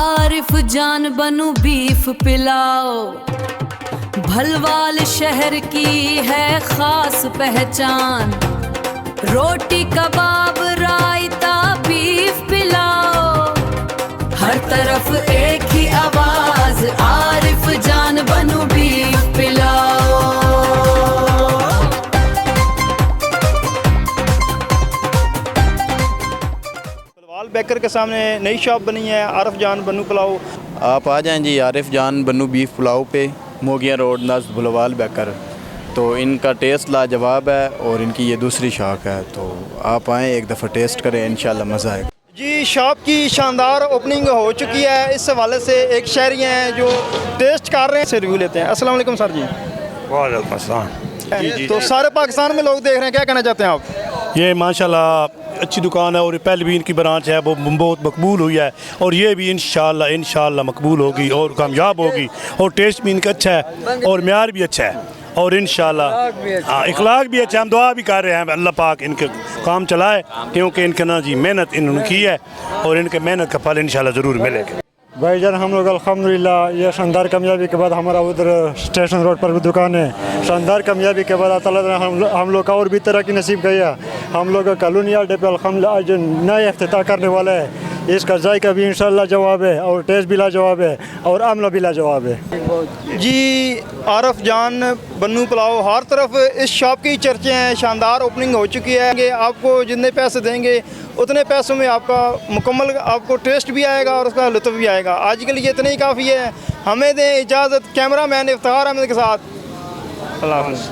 आरिफ जान बनू बीफ पिलाओ, भलवाल शहर की है खास पहचान। रोटी कबाब रायता बीफ पिलाओ, हर तरफ एक ही आवाज, आरिफ जान बनू बीफ पिलाओ। भलवाल बेकर के सामने नई शॉप बनी है आरिफ जान बनू पुलाव। आप आ जाएं जी आरिफ जान बनू बीफ पुलाव पे, मोगिया रोड नज़द भलवाल बेकर। तो इनका टेस्ट लाजवाब है और इनकी ये दूसरी शॉप है, तो आप आएँ एक दफ़ा टेस्ट करें, इंशाल्लाह मज़ा आएगा। जी शॉप की शानदार ओपनिंग हो चुकी है, इस हवाले से एक शहरी हैं जो टेस्ट कर रहे हैं, से रिव्यू लेते हैं। अस्सलाम वालेकुम सर जी। वालेकुम अस्सलाम। तो सारे पाकिस्तान में लोग देख रहे हैं, क्या कहना चाहते हैं आप? ये माशाल्लाह अच्छी दुकान है और पहले भी इनकी ब्रांच है वो बहुत मकबूल हुई है और ये भी इंशाल्लाह मकबूल होगी और कामयाब होगी और टेस्ट भी इनका अच्छा है और म्यार भी अच्छा है और इंशाल्लाह इखलाक भी अच्छा है। हम दुआ भी कर रहे हैं अल्लाह पाक इनके काम चलाए, क्योंकि इनके ना जी मेहनत इन्होंने की है और इनके मेहनत का फल इंशाल्लाह ज़रूर मिलेगा। भाईजान हम लोग अल्हम्दुलिल्लाह ये शानदार कामयाबी के बाद हमारा उधर स्टेशन रोड पर भी दुकान है। शानदार कामयाबी के बाद अल्लाह ताला ने हम लोग का और भी तरह की नसीब किया। हम लोग कॉलोनी अड्डे पे अल्हम्दुलिल्लाह आज नए इफ्तिताह करने वाला है। इसका जायका भी इंशाल्लाह जवाब है और टेस्ट भी लाजवाब है और आमला भी लाजवाब है। जी आरिफ जान बनू पुलाव, हर तरफ इस शॉप की चर्चे हैं। शानदार ओपनिंग हो चुकी है कि आपको जितने पैसे देंगे उतने पैसों में आपका मुकम्मल आपको टेस्ट भी आएगा और उसका लुत्फ़ भी आएगा। आज के लिए इतना ही काफ़ी है। हमें दें इजाज़त, कैमरा मैन इफ्तिखार अहमद के साथ। अल्लाह हाफ़िज़।